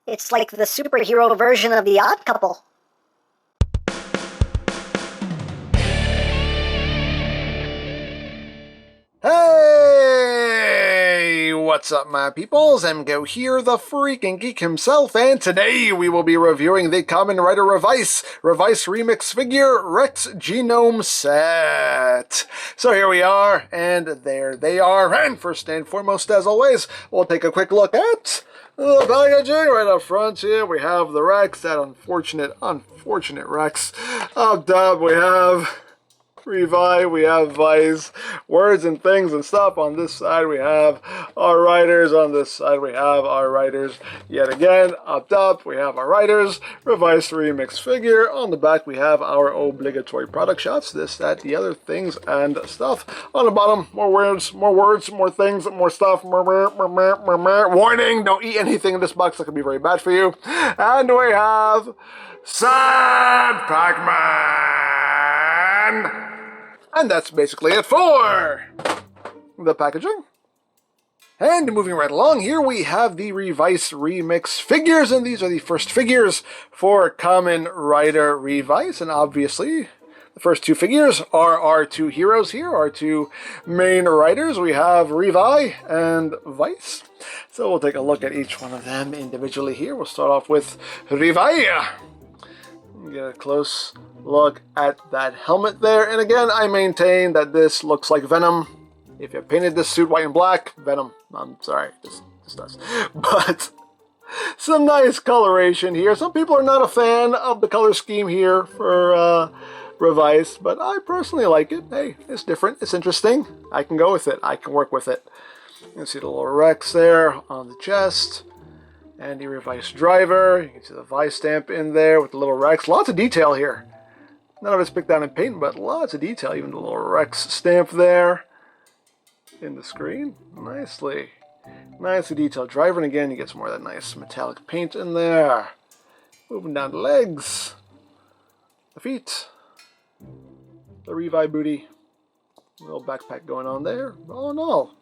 It's like the superhero version of The Odd Couple. Hey! What's up, my peoples? EmGo here, the freaking geek himself, and today we will be reviewing the Kamen Rider Revice Remix Figure Rex Genome Set. So here we are, and there they are, and first and foremost, as always, we'll take a quick look at the packaging. Right up front here, we have the Rex, that unfortunate Rex. Up top, we have Revi, we have Vice, words and things and stuff. On this side we have our writers, on this side we have our writers. Yet again, up top we have our writers, Revice Remix Figure. On the back we have our obligatory product shots, this, that, the other things and stuff. On the bottom, more words, more things, more stuff, warning, don't eat anything in this box, that could be very bad for you. And we have Sad Pac-Man! And that's basically it for the packaging. And moving right along, here we have the Revice Remix figures, and these are the first figures for Kamen Rider Revice. And obviously, the first two figures are our two heroes here, our two main writers. We have Revi and Vice. So we'll take a look at each one of them individually here. We'll start off with Revi. Get a close look at that helmet there, and again I maintain that this looks like Venom. If you painted this suit white and black, Venom. I'm sorry, this does. But some nice coloration here. Some people are not a fan of the color scheme here for Revice, but I personally like it. Hey, it's different, it's interesting. I can go with it, I can work with it. You can see the little Rex there on the chest. And the Revice driver. You can see the Vice stamp in there with the little Rex. Lots of detail here. None of it's picked out in paint, but lots of detail. Even the little Rex stamp there in the screen. Nicely detailed driver. And again, you get some more of that nice metallic paint in there. Moving down the legs. The feet. The Revi booty. Little backpack going on there. All in all,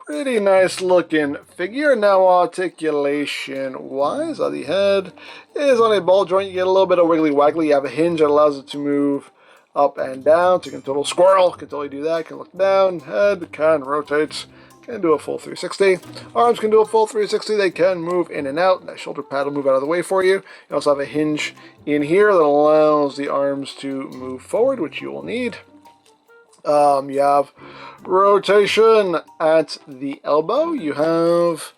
pretty nice looking figure. Now articulation wise, the head is on a ball joint. You get a little bit of wiggly waggly. You have a hinge that allows it to move up and down. So you can total squirrel, can totally do that. Can look down. Head can rotate, can do a full 360. Arms can do a full 360. They can move in and out. That shoulder pad will move out of the way for you. You also have a hinge in here that allows the arms to move forward, which you will need. You have rotation at the elbow. You have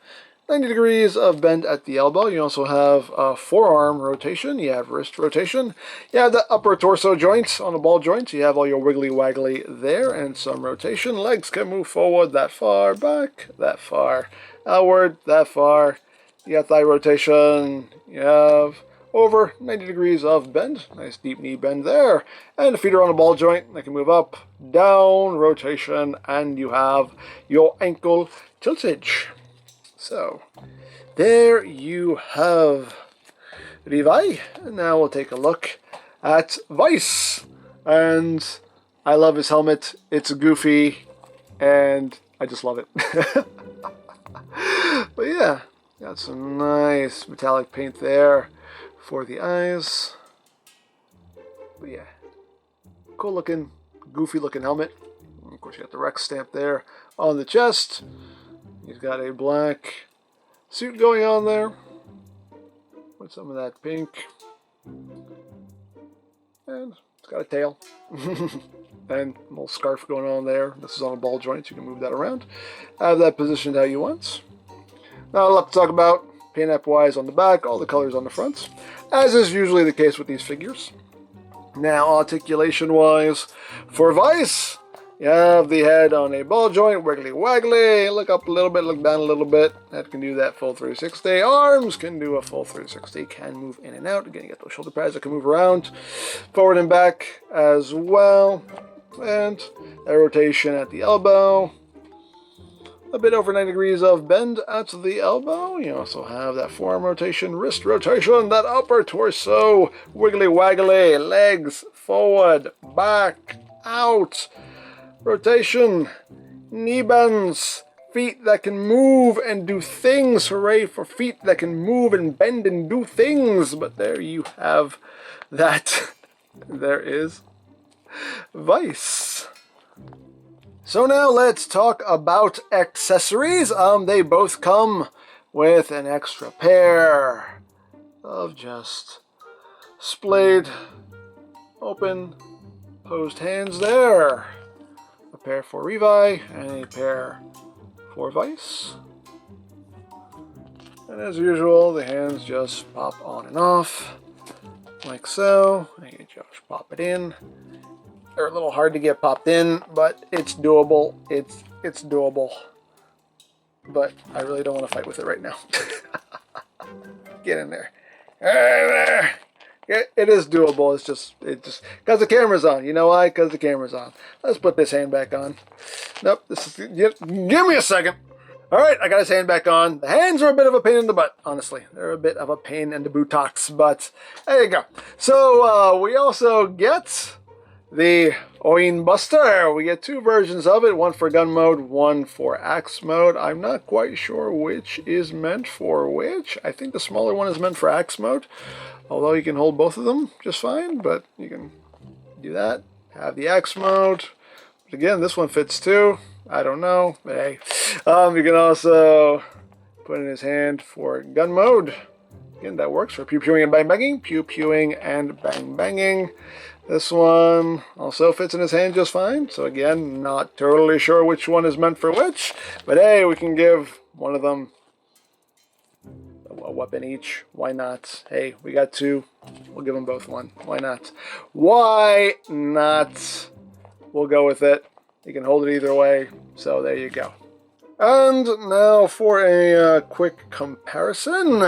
90 degrees of bend at the elbow. You also have forearm rotation. You have wrist rotation. You have the upper torso joints on the ball joints. You have all your wiggly waggly there and some rotation. Legs can move forward that far, back that far, outward that far. You got thigh rotation. You have over 90 degrees of bend. Nice deep knee bend there. And the feet are on the ball joint. They can move up, down, rotation, and you have your ankle tiltage. So, there you have Revi. And now we'll take a look at Vice. And I love his helmet. It's goofy, and I just love it. But yeah, got some nice metallic paint there for the eyes. But yeah, cool looking, goofy looking helmet. And of course you got the Rex stamp there on the chest. He's got a black suit going on there with some of that pink. And it's got a tail. And a little scarf going on there. This is on a ball joint, so you can move that around. Have that positioned how you want. Now a lot to talk about. Paint app wise on the back, all the colors on the front, as is usually the case with these figures. Now articulation wise, for Vice, you have the head on a ball joint, wiggly waggly, look up a little bit, look down a little bit. That can do that full 360. Arms can do a full 360, can move in and out. Again, you got those shoulder pads that can move around, forward and back as well. And a rotation at the elbow. A bit over 90 degrees of bend at the elbow. You also have that forearm rotation, wrist rotation, that upper torso, wiggly waggly, legs forward, back, out, rotation, knee bends, feet that can move and do things. Hooray for feet that can move and bend and do things. But there you have that. There is Vice. So now let's talk about accessories. They both come with an extra pair of just splayed, open, posed hands there. A pair for Revi and a pair for Vice. And as usual, the hands just pop on and off, like so. And you just pop it in. They're a little hard to get popped in, but it's doable. It's doable. But I really don't want to fight with it right now. Get in there. There. It is doable. It's just because the camera's on. You know why? Because the camera's on. Let's put this hand back on. Nope. Give me a second. All right, I got his hand back on. The hands are a bit of a pain in the butt, honestly. They're a bit of a pain in the buttocks, but there you go. So we also get the Oin Buster. We get two versions of it, one for gun mode, one for axe mode. I'm not quite sure which is meant for which. I think the smaller one is meant for axe mode, although you can hold both of them just fine, but you can do that. Have the axe mode. But again, this one fits too. I don't know, but hey. You can also put in his hand for gun mode. Again, that works for pew-pewing and bang-banging. Pew-pewing and bang-banging. This one also fits in his hand just fine. So again, not totally sure which one is meant for which. But hey, we can give one of them a weapon each. Why not? Hey, we got two. We'll give them both one. Why not? Why not? We'll go with it. You can hold it either way. So there you go. And now for a quick comparison.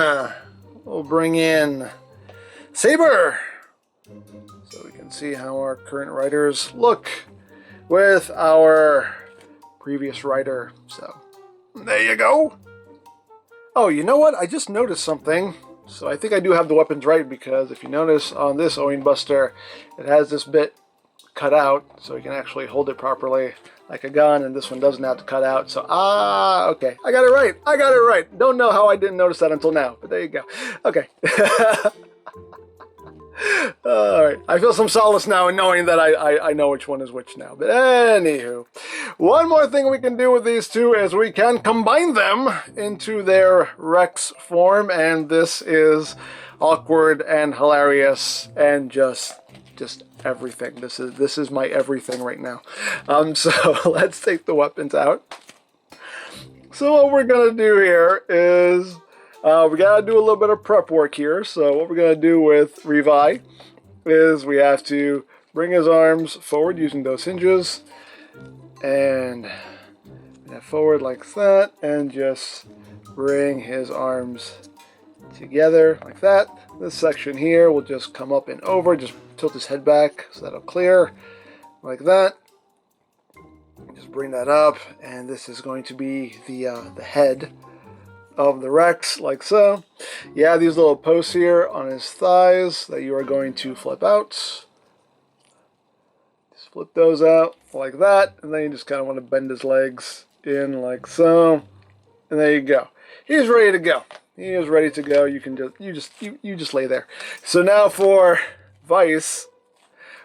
We'll bring in Saber. So we can see how our current writers look with our previous writer. So there you go. Oh, you know what? I just noticed something. So I think I do have the weapons right, because if you notice on this Oin Buster, it has this bit cut out so you can actually hold it properly like a gun, and this one doesn't have to cut out. So, okay. I got it right. I got it right. Don't know how I didn't notice that until now, but there you go. Okay. Alright, I feel some solace now in knowing that I know which one is which now. But anywho, one more thing we can do with these two is we can combine them into their Rex form, and this is awkward and hilarious and just everything. This is my everything right now. So let's take the weapons out. So what we're gonna do here is we gotta do a little bit of prep work here. So what we're gonna do with Revi is we have to bring his arms forward using those hinges, and forward like that, and just bring his arms together like that. This section here will just come up and over, just tilt his head back so that'll clear like that. Just bring that up, and this is going to be the head of the Rex, like so. You have these little posts here on his thighs that you are going to flip out. Just flip those out like that, and then you just kind of want to bend his legs in like so, and there you go. He's ready to go. He is ready to go. You can just lay there. So now for Vice,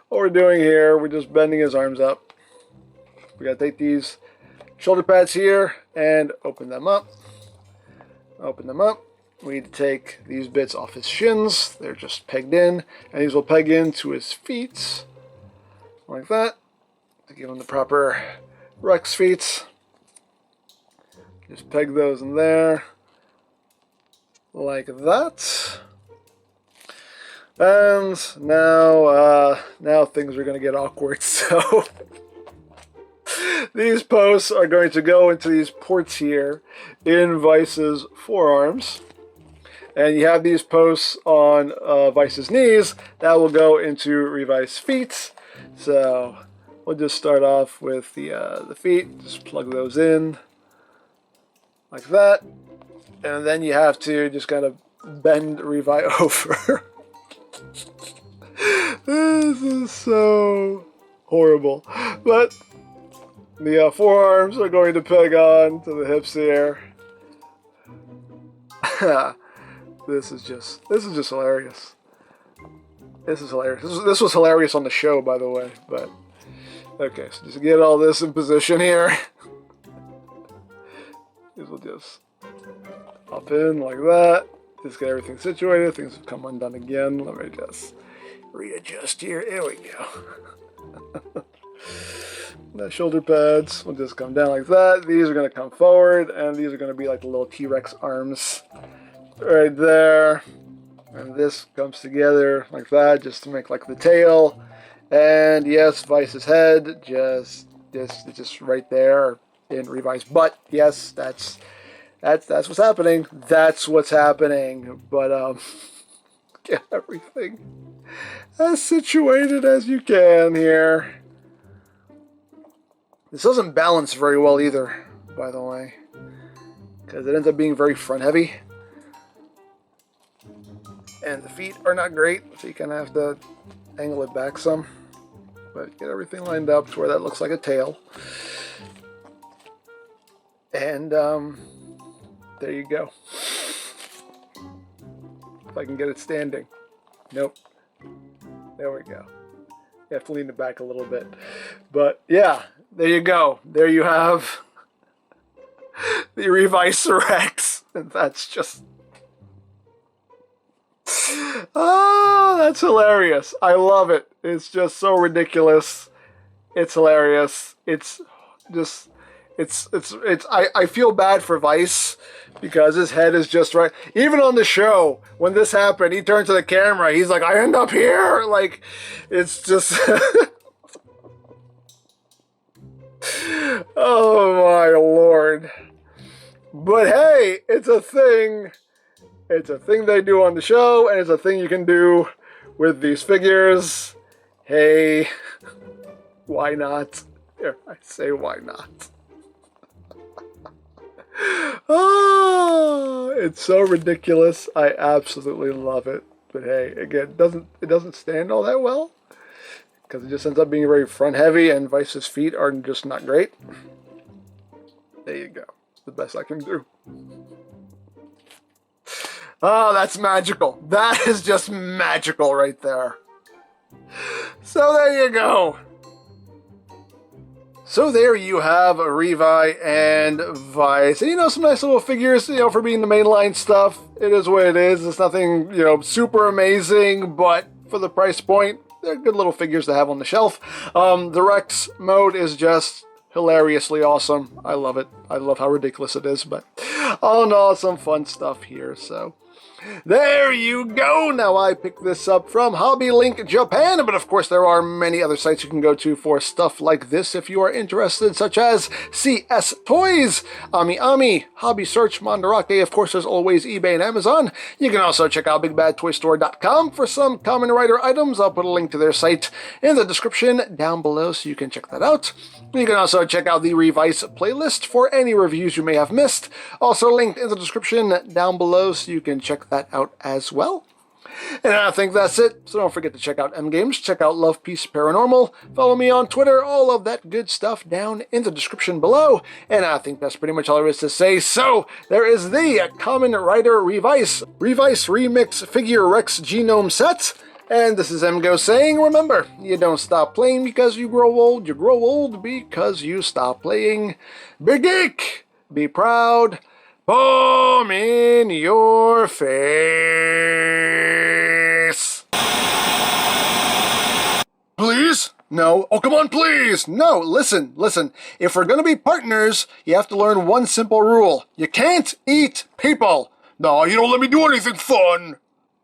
what we're doing here, we're just bending his arms up. We gotta take these shoulder pads here and open them up. Open them up. We need to take these bits off his shins. They're just pegged in, and these will peg into his feet like that to give him the proper Rex feet. Just peg those in there like that. And now things are going to get awkward. So these posts are going to go into these ports here in Vice's forearms. And you have these posts on Vice's knees. That will go into Revi's feet. So we'll just start off with the feet. Just plug those in like that. And then you have to just kind of bend Revi over. This is so horrible. But The forearms are going to peg on to the hips here. This is just hilarious. This is hilarious. This was hilarious on the show, by the way. But okay, so just get all this in position here. This will just up in like that. Just get everything situated. Things have come undone again. Let me just readjust here. There we go. The shoulder pads will just come down like that. These are going to come forward, and these are going to be like the little T-Rex arms right there. And this comes together like that, just to make like the tail. And yes, Vice's head just right there in Revi's butt. Yes, that's what's happening. That's what's happening. But get everything as situated as you can here. This doesn't balance very well either, by the way, because it ends up being very front heavy. And the feet are not great, so you kind of have to angle it back some. But get everything lined up to where that looks like a tail. And there you go. If I can get it standing. Nope. There we go. You have to lean it back a little bit. But yeah, there you go. There you have the Revice Rex. And that's just... oh, that's hilarious. I love it. It's just so ridiculous. It's hilarious. It's just... I feel bad for Vice because his head is just right. Even on the show, when this happened, he turned to the camera. He's like, I end up here. Like, it's just... oh my Lord. But hey, it's a thing. It's a thing they do on the show, and it's a thing you can do with these figures. Hey, why not? Here, I say why not. Oh, it's so ridiculous. I absolutely love it. But hey, again, it doesn't stand all that well because it just ends up being very front heavy, and Vice's feet are just not great. There you go. The best I can do. Oh, that's magical. That is just magical right there. So there you go. So there you have Revi and Vice. And, you know, some nice little figures, you know, for being the mainline stuff. It is what it is. It's nothing, you know, super amazing, but for the price point, they're good little figures to have on the shelf. The Rex mode is just hilariously awesome. I love it. I love how ridiculous it is, but all in all, some fun stuff here, so... there you go. Now I picked this up from Hobby Link Japan, but of course there are many other sites you can go to for stuff like this if you are interested, such as CS Toys, Ami Ami, Hobby Search, Mandarake, of course there's always eBay and Amazon. You can also check out BigBadToyStore.com for some Kamen Rider items. I'll put a link to their site in the description down below so you can check that out. You can also check out the Revice playlist for any reviews you may have missed. Also linked in the description down below so you can check that out as well. And I think that's it. So don't forget to check out EmGo's, check out Love Peace Paranormal, follow me on Twitter, all of that good stuff down in the description below. And I think that's pretty much all there is to say. So there is the Kamen Rider Revice Remix Figure Rex Genome Set. And this is EmGo saying, remember, you don't stop playing because you grow old because you stop playing. Be geek, be proud, bomb in your face. Please? No. Oh, come on, please. No, listen. If we're going to be partners, you have to learn one simple rule. You can't eat people. No, you don't let me do anything fun.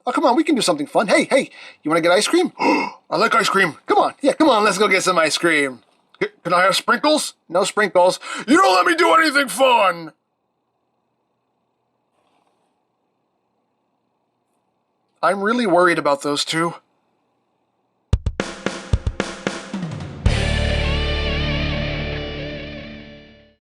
Oh, come on, we can do something fun. Hey, you want to get ice cream? I like ice cream. Come on, let's go get some ice cream. Can I have sprinkles? No sprinkles. You don't let me do anything fun. I'm really worried about those two.